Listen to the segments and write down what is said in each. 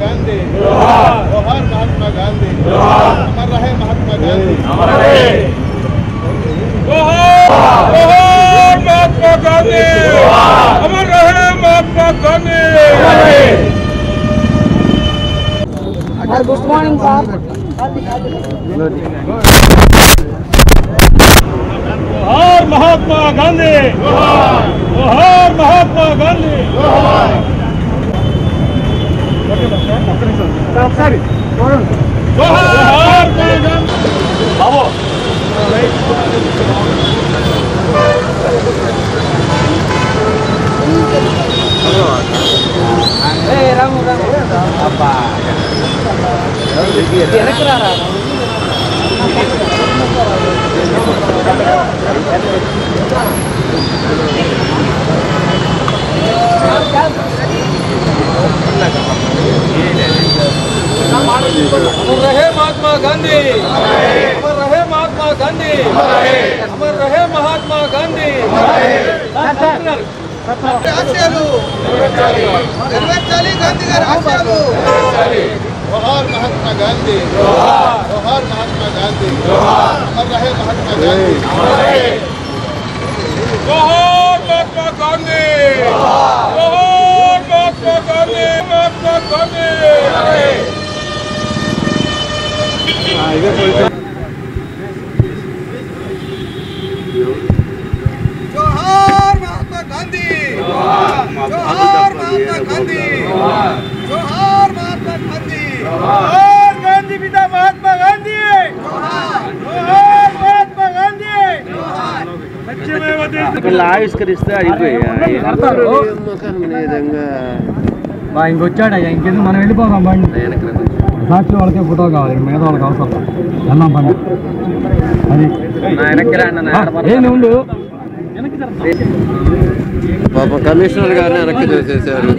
गांधी जोहार महात्मा गांधी अमर रहे महात्मा गांधी जोहार महात्मा गांधी अमर रहे Mahatma Gandhi. Good morning sir. जोहार महात्मा गांधी जोहार महात्मा गांधी जोहार रामू रामू अमर रहे महात्मा गांधी अमर रहे महात्मा गांधी अमर रहे महात्मा गांधी। जोहार महात्मा गांधी जोहार महात्मा गांधी अमर रहे महात्मा गांधी जोहार महात्मा गांधी जोहार महात्मा गांधी महात्मा गांधी। जोहार महात्मा गांधी जोहार महात्मा गांधी जोहार महात्मा गांधी जोहार गांधी पिता महात्मा गांधी जोहार महात्मा गांधी ఆవిష్కరిస్తే ఇంకొచ్చాడు ఇంకెందుకు మనం వెళ్ళిపోదాం బండి సాక్షి వాళ్ళకే ఫోటో కావాలి మిగతా వాళ్ళకి అవసరం వెళ్దాం బండి అది ఏంది ఉండు పాప కమిషనర్ గారిని వెనక్కి చేసేసారు.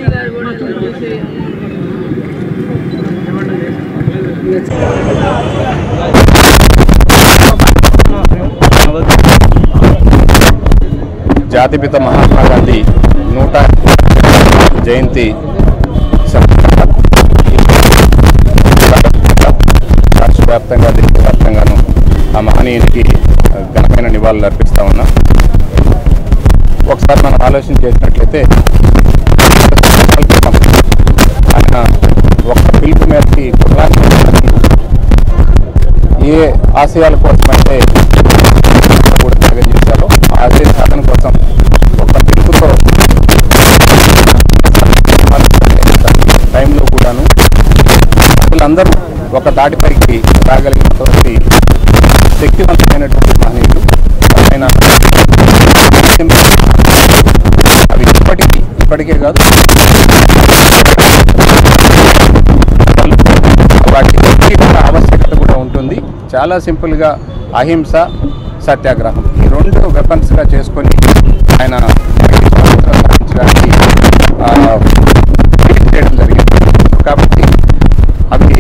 జాతిపిత మహాత్మా గాంధీ 100వ జయంతి రాష్ట్ర వ్యాప్తంగా దేశవ్యాప్తంగాను ఆ మహనీయునికి ఘనమైన నివాళులు అర్పిస్తా ఉన్నాం. ఒకసారి మనం ఆలోచన చేసినట్లయితే ఆయన ఒక పిలుపు మేరకి ఏ ఆశయాల కోసమైతే కూడా త్యాగం చేశారో ఆ ఆశయ సాధన కోసం ఒక పిలుపుతో టైంలో కూడాను ప్రజలందరూ ఒక దాటిపైకి రాగలిగినటువంటి శక్తివంతమైనటువంటి మహనీయులు. ఆయన అవి ఇప్పటికే కాదు వాటి ఆవశ్యకత కూడా ఉంటుంది. చాలా సింపుల్గా అహింస సత్యాగ్రహం ఈ రెండు వెపన్స్గా చేసుకొని ఆయన సాధించడానికి చేయడం జరిగింది. కాబట్టి అవి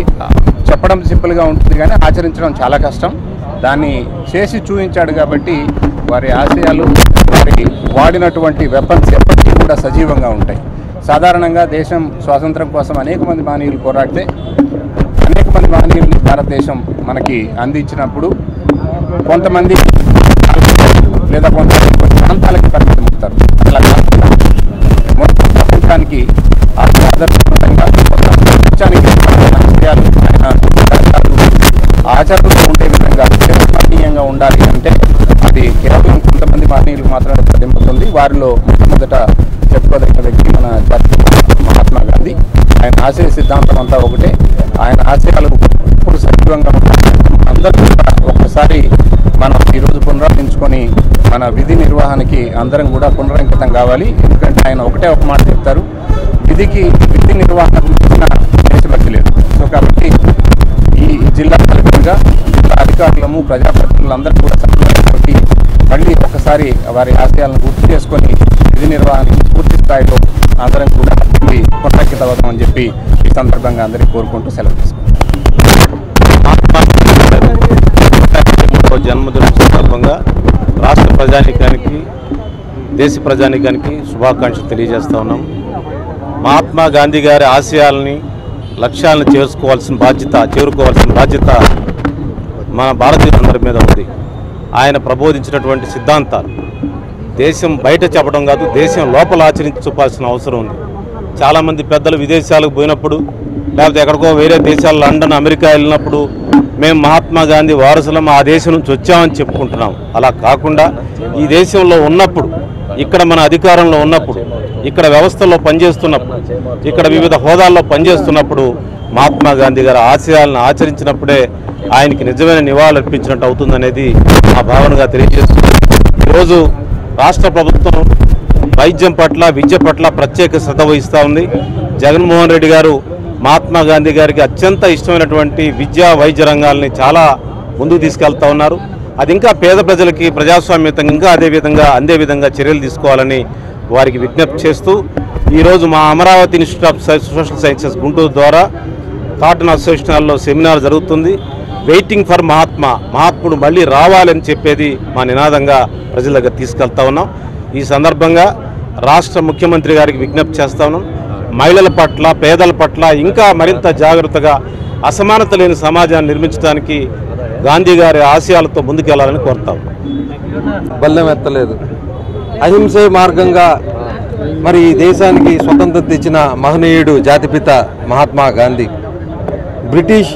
చెప్పడం సింపుల్గా ఉంటుంది కానీ ఆచరించడం చాలా కష్టం. దాన్ని చేసి చూపించాడు కాబట్టి వారి ఆశయాలు వారి వాడినటువంటి వెపన్స్ ఎప్పటికీ కూడా సజీవంగా ఉంటాయి. సాధారణంగా దేశం స్వాతంత్రం కోసం అనేక మంది మహనీయులు పోరాడితే అనేక మంది మహనీయులు భారతదేశం మనకి అందించినప్పుడు కొంతమంది లేదా కొంతమంది కొన్ని ప్రాంతాలకి పరిమితం అవుతారు. అట్లా కాకుండా మొత్తం ప్రపంచానికి ఆదర్శవంతంగా ప్రపంచానికి ఆచరణలో ఉండే విధంగా విశ్వసనీయంగా ఉండాలి అంటే అది కేవలం కొంతమంది మహనీయులు మాత్రమే సాధ్యమవుతుంది. వారిలో మొట్టమొదట చెప్పుకోదగిన వ్యక్తి మన జాతీయ మహాత్మా గాంధీ. ఆయన ఆశయ సిద్ధాంతం అంతా ఒకటే. ఆయన ఆశయాలు ఇప్పుడు సజీవంగా ఉంటాయి. అందరూ కూడా ఒక్కసారి మనం ఈరోజు పునరావృతించుకొని మన విధి నిర్వహణకి అందరం కూడా పునరంకితం కావాలి. ఎందుకంటే ఆయన ఒకటే ఒక మాట చెప్తారు, విధి నిర్వహణ గురించిన దేశభక్తి లేదు. సో కాబట్టి ఈ జిల్లా కలెక్టర్గా జిల్లా అధికారులము ప్రజాప్రతినిధులందరూ కూడా సమన్వయంతో మళ్ళీ ఒకసారి వారి ఆశయాలను గుర్తు చేసుకొని విధి నిర్వహణకి పూర్తి స్థాయిలో అందరం కూడా పునరంకితమవుతామని చెప్పి ఈ సందర్భంగా అందరికీ కోరుకుంటూ సెలవు తీసుకుంటాం. జన్మదిన సందర్భంగా రాష్ట్ర ప్రజానీకానికి దేశ ప్రజానీకానికి శుభాకాంక్షలు తెలియజేస్తూ ఉన్నాం. మహాత్మా గాంధీ గారి ఆశయాలని లక్ష్యాలను చేరుకోవాల్సిన బాధ్యత మన భారతీయులందరి మీద ఉంది. ఆయన ప్రబోధించినటువంటి సిద్ధాంతాలు దేశం బయట చెప్పడం కాదు, దేశం లోపల ఆచరించి చూపాల్సిన అవసరం ఉంది. చాలామంది పెద్దలు విదేశాలకు పోయినప్పుడు, లేకపోతే ఎక్కడికో వేరే దేశాలు లండన్, అమెరికా వెళ్ళినప్పుడు మేము మహాత్మా గాంధీ వారసులం, ఆ దేశం నుంచి వచ్చామని చెప్పుకుంటున్నాం. అలా కాకుండా ఈ దేశంలో ఉన్నప్పుడు, ఇక్కడ మన అధికారంలో ఉన్నప్పుడు, ఇక్కడ వ్యవస్థలో పనిచేస్తున్నప్పుడు, ఇక్కడ వివిధ హోదాల్లో పనిచేస్తున్నప్పుడు మహాత్మా గాంధీ గారి ఆశయాలను ఆచరించినప్పుడే ఆయనకి నిజమైన నివాళులు అర్పించినట్టు అవుతుందనేది ఆ భావనగా తెలియజేస్తుంది. ఈరోజు రాష్ట్ర ప్రభుత్వం వైద్యం పట్ల, విద్య పట్ల ప్రత్యేక శ్రద్ధ వహిస్తూ ఉంది. జగన్మోహన్ రెడ్డి గారు మహాత్మా గాంధీ గారికి అత్యంత ఇష్టమైనటువంటి విద్యా వైద్య రంగాల్ని చాలా ముందుకు తీసుకెళ్తా ఉన్నారు. అది ఇంకా పేద ప్రజలకి ప్రజాస్వామ్యతంగా ఇంకా అందే విధంగా చర్యలు తీసుకోవాలని వారికి విజ్ఞప్తి చేస్తూ ఈరోజు మా Amaravati institute of social sciences Guntur ద్వారా కాటన్ అసోసియేషన్ హాల్లో సెమినార్ జరుగుతుంది. వెయిటింగ్ ఫర్ మహాత్ముడు మళ్ళీ రావాలని చెప్పేది మా నినాదంగా ప్రజల దగ్గర తీసుకెళ్తా ఉన్నాం. ఈ సందర్భంగా రాష్ట్ర ముఖ్యమంత్రి గారికి విజ్ఞప్తి చేస్తా ఉన్నాం. మహిళల పట్ల, పేదల పట్ల ఇంకా మరింత జాగ్రత్తగా అసమానత లేని సమాజాన్ని నిర్మించడానికి గాంధీ గారి ఆశయాలతో ముందుకెళ్లాలని కోరుతాం. బల్లెం ఎత్తలేదు, అహింసే మార్గంగా మరి ఈ దేశానికి స్వతంత్రం తెచ్చిన మహనీయుడు జాతిపిత మహాత్మా గాంధీ బ్రిటిష్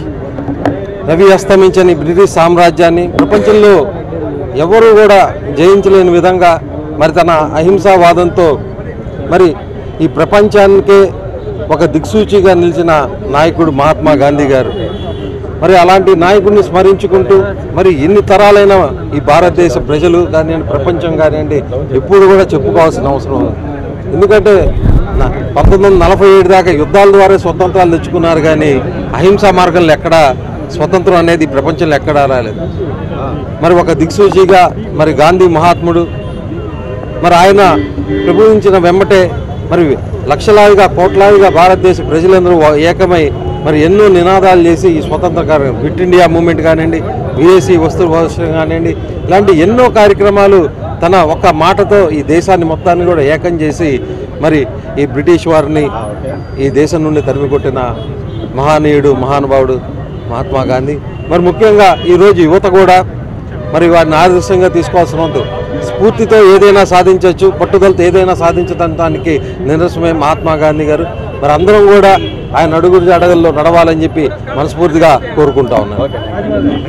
రవి అస్తమించని బ్రిటిష్ సామ్రాజ్యాన్ని ప్రపంచంలో ఎవరు కూడా జయించలేని విధంగా మరి తన అహింసావాదంతో మరి ఈ ప్రపంచానికే ఒక దిక్సూచిగా నిలిచిన నాయకుడు మహాత్మా గాంధీ గారు. మరి అలాంటి నాయకుడిని స్మరించుకుంటూ మరి ఎన్ని తరాలైన ఈ భారతదేశ ప్రజలు కానివ్వండి, ప్రపంచం కానివ్వండి, ఎప్పుడు కూడా చెప్పుకోవాల్సిన అవసరం ఉంది. ఎందుకంటే 1947 దాకా యుద్ధాల ద్వారా స్వతంత్రాలు తెచ్చుకున్నారు, కానీ అహింసా మార్గంలో ఎక్కడా స్వతంత్రం అనేది ప్రపంచంలో ఎక్కడా రాలేదు. మరి ఒక దిక్సూచిగా మరి గాంధీ మహాత్ముడు మరి ఆయన ప్రబోధించిన వెంబటే మరి లక్షలాదిగా కోట్లాదిగా భారతదేశ ప్రజలందరూ ఏకమై మరి ఎన్నో నినాదాలు చేసి ఈ స్వతంత్ర క్విట్ ఇండియా మూమెంట్ కానివ్వండి, విదేశీ వస్తు భవిష్యం కానివ్వండి, ఇలాంటి ఎన్నో కార్యక్రమాలు తన ఒక్క మాటతో ఈ దేశాన్ని మొత్తాన్ని కూడా ఏకం చేసి మరి ఈ బ్రిటిష్ వారిని ఈ దేశం నుండి తరిమి కొట్టిన మహానీయుడు, మహానుభావుడు మహాత్మా గాంధీ. మరి ముఖ్యంగా ఈరోజు యువత కూడా మరి వారిని ఆదర్శంగా తీసుకోవాల్సిన ఉంది. స్ఫూర్తితో ఏదైనా సాధించవచ్చు, పట్టుదలతో ఏదైనా సాధించడానికి నిదర్శనమే మహాత్మా గాంధీ గారు. మరి అందరం కూడా ఆయన అడుగుజాడగల్లో నడవాలని చెప్పి మనస్ఫూర్తిగా కోరుకుంటా ఉన్నాను.